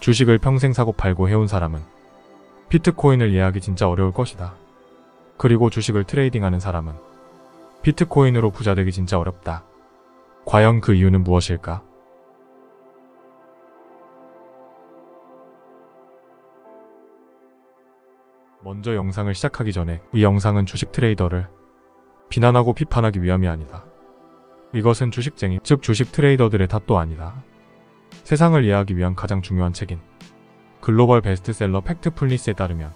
주식을 평생 사고 팔고 해온 사람은 비트코인을 이해하기 진짜 어려울 것이다. 그리고 주식을 트레이딩하는 사람은 비트코인으로 부자 되기 진짜 어렵다. 과연 그 이유는 무엇일까? 먼저 영상을 시작하기 전에 이 영상은 주식 트레이더를 비난하고 비판하기 위함이 아니다. 이것은 주식쟁이, 즉 주식 트레이더들의 탓도 아니다. 세상을 이해하기 위한 가장 중요한 책인 글로벌 베스트셀러 팩트풀니스에 따르면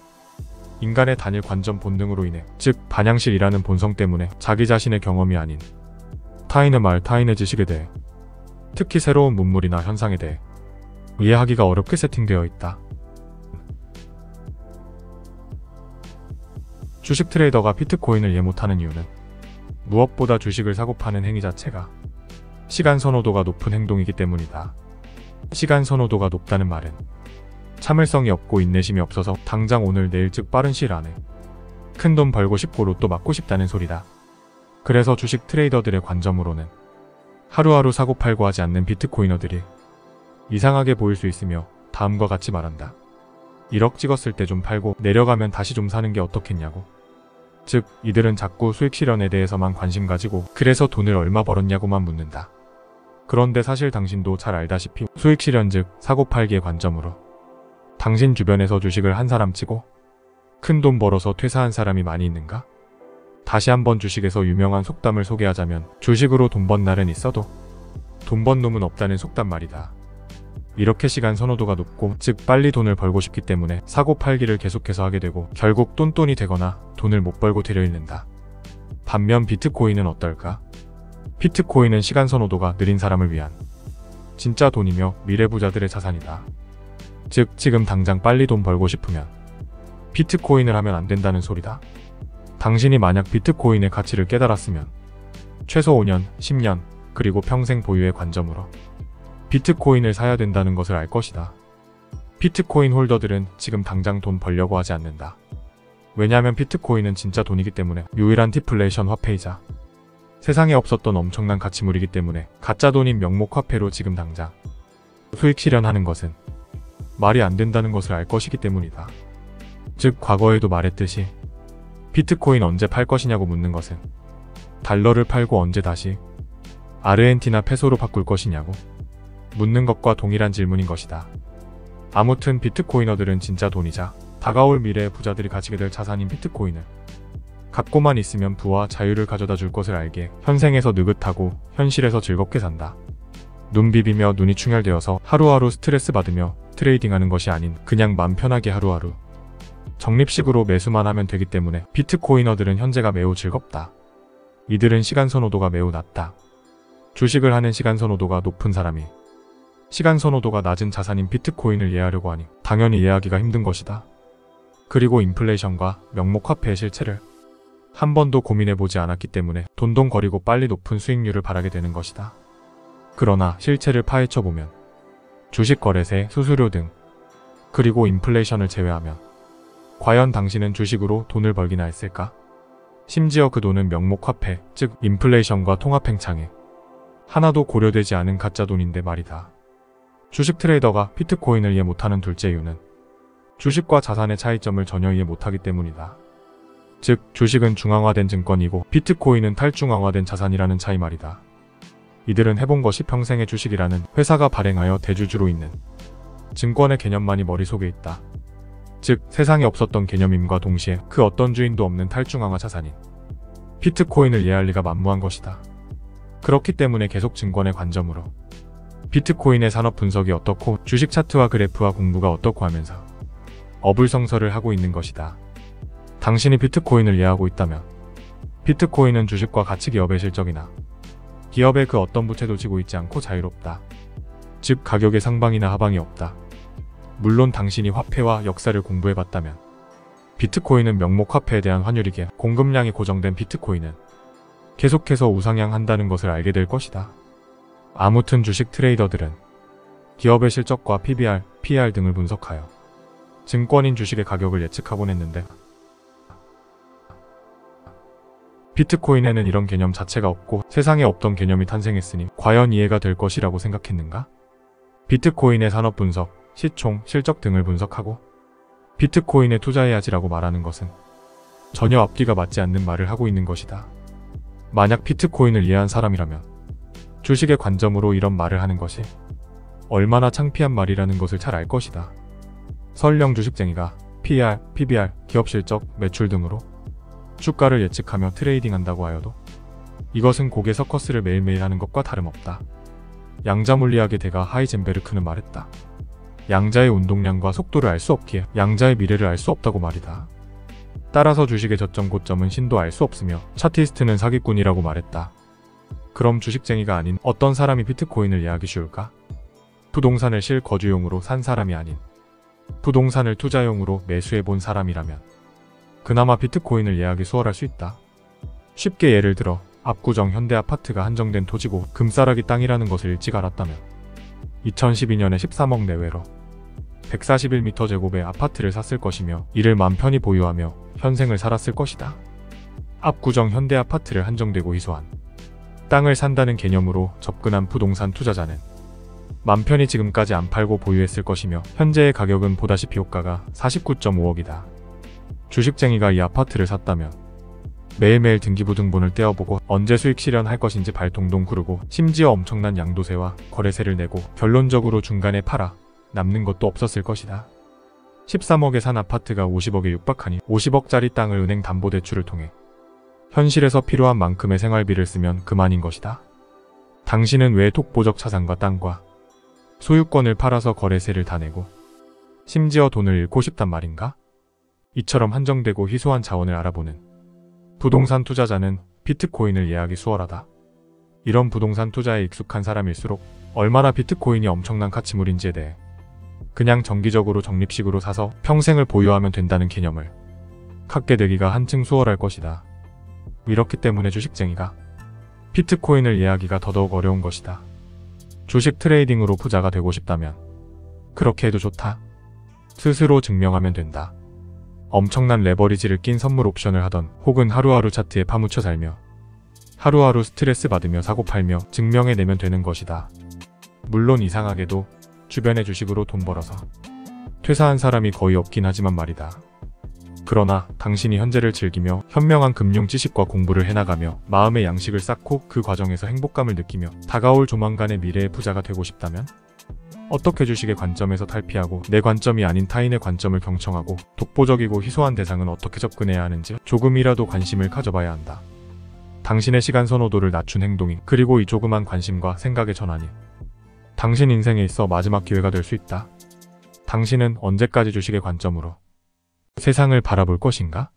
인간의 단일 관점 본능으로 인해, 즉 반향실이라는 본성 때문에 자기 자신의 경험이 아닌 타인의 말, 타인의 지식에 대해, 특히 새로운 문물이나 현상에 대해 이해하기가 어렵게 세팅되어 있다. 주식 트레이더가 비트코인을 이해 못하는 이유는 무엇보다 주식을 사고 파는 행위 자체가 시간 선호도가 높은 행동이기 때문이다. 시간 선호도가 높다는 말은 참을성이 없고 인내심이 없어서 당장 오늘 내일, 즉 빠른 시일 안에 큰 돈 벌고 싶고 로또 맞고 싶다는 소리다. 그래서 주식 트레이더들의 관점으로는 하루하루 사고 팔고 하지 않는 비트코이너들이 이상하게 보일 수 있으며 다음과 같이 말한다. 1억 찍었을 때 좀 팔고 내려가면 다시 좀 사는 게 어떻겠냐고. 즉 이들은 자꾸 수익 실현에 대해서만 관심 가지고 그래서 돈을 얼마 벌었냐고만 묻는다. 그런데 사실 당신도 잘 알다시피 수익 실현, 즉 사고 팔기의 관점으로 당신 주변에서 주식을 한 사람 치고 큰 돈 벌어서 퇴사한 사람이 많이 있는가? 다시 한번 주식에서 유명한 속담을 소개하자면 주식으로 돈 번 날은 있어도 돈 번 놈은 없다는 속담 말이다. 이렇게 시간 선호도가 높고, 즉 빨리 돈을 벌고 싶기 때문에 사고 팔기를 계속해서 하게 되고 결국 똔똔이 되거나 돈을 못 벌고 되려앉는다. 반면 비트코인은 어떨까? 비트코인은 시간 선호도가 느린 사람을 위한 진짜 돈이며 미래 부자들의 자산이다. 즉 지금 당장 빨리 돈 벌고 싶으면 비트코인을 하면 안 된다는 소리다. 당신이 만약 비트코인의 가치를 깨달았으면 최소 5년, 10년, 그리고 평생 보유의 관점으로 비트코인을 사야 된다는 것을 알 것이다. 비트코인 홀더들은 지금 당장 돈 벌려고 하지 않는다. 왜냐하면 비트코인은 진짜 돈이기 때문에, 유일한 디플레이션 화폐이자 세상에 없었던 엄청난 가치물이기 때문에 가짜 돈인 명목 화폐로 지금 당장 수익 실현하는 것은 말이 안 된다는 것을 알 것이기 때문이다. 즉 과거에도 말했듯이 비트코인 언제 팔 것이냐고 묻는 것은 달러를 팔고 언제 다시 아르헨티나 페소로 바꿀 것이냐고 묻는 것과 동일한 질문인 것이다. 아무튼 비트코이너들은 진짜 돈이자 다가올 미래의 부자들이 가지게 될 자산인 비트코인을 갖고만 있으면 부와 자유를 가져다 줄 것을 알기에 현생에서 느긋하고 현실에서 즐겁게 산다. 눈 비비며 눈이 충혈되어서 하루하루 스트레스 받으며 트레이딩하는 것이 아닌 그냥 맘 편하게 하루하루 적립식으로 매수만 하면 되기 때문에 비트코이너들은 현재가 매우 즐겁다. 이들은 시간 선호도가 매우 낮다. 주식을 하는 시간 선호도가 높은 사람이 시간 선호도가 낮은 자산인 비트코인을 이해하려고 하니 당연히 이해하기가 힘든 것이다. 그리고 인플레이션과 명목화폐의 실체를 한 번도 고민해보지 않았기 때문에 돈돈거리고 빨리 높은 수익률을 바라게 되는 것이다. 그러나 실체를 파헤쳐보면 주식 거래세, 수수료 등, 그리고 인플레이션을 제외하면 과연 당신은 주식으로 돈을 벌기나 했을까? 심지어 그 돈은 명목화폐, 즉 인플레이션과 통합행창에 하나도 고려되지 않은 가짜 돈인데 말이다. 주식 트레이더가 비트코인을 이해 못하는 둘째 이유는 주식과 자산의 차이점을 전혀 이해 못하기 때문이다. 즉 주식은 중앙화된 증권이고 비트코인은 탈중앙화된 자산이라는 차이 말이다. 이들은 해본 것이 평생의 주식이라는 회사가 발행하여 대주주로 있는 증권의 개념만이 머릿속에 있다. 즉 세상에 없었던 개념임과 동시에 그 어떤 주인도 없는 탈중앙화 자산인 비트코인을 이해할 리가 만무한 것이다. 그렇기 때문에 계속 증권의 관점으로 비트코인의 산업 분석이 어떻고 주식 차트와 그래프와 공부가 어떻고 하면서 어불성설을 하고 있는 것이다. 당신이 비트코인을 이해하고 있다면 비트코인은 주식과 가치 기업의 실적이나 기업의 그 어떤 부채도 지고 있지 않고 자유롭다. 즉 가격의 상방이나 하방이 없다. 물론 당신이 화폐와 역사를 공부해봤다면 비트코인은 명목화폐에 대한 환율이기에 공급량이 고정된 비트코인은 계속해서 우상향한다는 것을 알게 될 것이다. 아무튼 주식 트레이더들은 기업의 실적과 PBR, PER 등을 분석하여 증권인 주식의 가격을 예측하곤 했는데 비트코인에는 이런 개념 자체가 없고 세상에 없던 개념이 탄생했으니 과연 이해가 될 것이라고 생각했는가? 비트코인의 산업 분석, 시총, 실적 등을 분석하고 비트코인에 투자해야지라고 말하는 것은 전혀 앞뒤가 맞지 않는 말을 하고 있는 것이다. 만약 비트코인을 이해한 사람이라면 주식의 관점으로 이런 말을 하는 것이 얼마나 창피한 말이라는 것을 잘 알 것이다. 설령 주식쟁이가 PER, PBR, 기업 실적, 매출 등으로 주가를 예측하며 트레이딩한다고 하여도 이것은 고개 서커스를 매일매일 하는 것과 다름없다. 양자 물리학의 대가 하이젠베르크는 말했다. 양자의 운동량과 속도를 알 수 없기에 양자의 미래를 알 수 없다고 말이다. 따라서 주식의 저점 고점은 신도 알 수 없으며 차티스트는 사기꾼이라고 말했다. 그럼 주식쟁이가 아닌 어떤 사람이 비트코인을 이해하기 쉬울까? 부동산을 실거주용으로 산 사람이 아닌 부동산을 투자용으로 매수해본 사람이라면 그나마 비트코인을 이해하기 수월할 수 있다. 쉽게 예를 들어 압구정 현대아파트가 한정된 토지고 금싸라기 땅이라는 것을 일찍 알았다면 2012년에 13억 내외로 141m 제곱의 아파트를 샀을 것이며 이를 맘 편히 보유하며 현생을 살았을 것이다. 압구정 현대아파트를 한정되고 희소한 땅을 산다는 개념으로 접근한 부동산 투자자는 맘 편히 지금까지 안 팔고 보유했을 것이며 현재의 가격은 보다시피 호가가 49.5억이다. 주식쟁이가 이 아파트를 샀다면 매일매일 등기부등본을 떼어보고 언제 수익 실현할 것인지 발동동 구르고 심지어 엄청난 양도세와 거래세를 내고 결론적으로 중간에 팔아 남는 것도 없었을 것이다. 13억에 산 아파트가 50억에 육박하니 50억짜리 땅을 은행 담보대출을 통해 현실에서 필요한 만큼의 생활비를 쓰면 그만인 것이다. 당신은 왜 독보적 차상과 땅과 소유권을 팔아서 거래세를 다 내고 심지어 돈을 잃고 싶단 말인가? 이처럼 한정되고 희소한 자원을 알아보는 부동산 투자자는 비트코인을 이해하기 수월하다. 이런 부동산 투자에 익숙한 사람일수록 얼마나 비트코인이 엄청난 가치물인지에 대해 그냥 정기적으로 적립식으로 사서 평생을 보유하면 된다는 개념을 갖게 되기가 한층 수월할 것이다. 이렇기 때문에 주식쟁이가 비트코인을 이해하기가 더더욱 어려운 것이다. 주식 트레이딩으로 부자가 되고 싶다면 그렇게 해도 좋다. 스스로 증명하면 된다. 엄청난 레버리지를 낀 선물 옵션을 하던 혹은 하루하루 차트에 파묻혀 살며 하루하루 스트레스 받으며 사고 팔며 증명해내면 되는 것이다. 물론 이상하게도 주변의 주식으로 돈 벌어서 퇴사한 사람이 거의 없긴 하지만 말이다. 그러나 당신이 현재를 즐기며 현명한 금융 지식과 공부를 해나가며 마음의 양식을 쌓고 그 과정에서 행복감을 느끼며 다가올 조만간의 미래의 부자가 되고 싶다면 어떻게 주식의 관점에서 탈피하고 내 관점이 아닌 타인의 관점을 경청하고 독보적이고 희소한 대상은 어떻게 접근해야 하는지 조금이라도 관심을 가져봐야 한다. 당신의 시간 선호도를 낮춘 행동이 그리고 이 조그만 관심과 생각의 전환이 당신 인생에 있어 마지막 기회가 될 수 있다. 당신은 언제까지 주식의 관점으로 세상을 바라볼 것인가?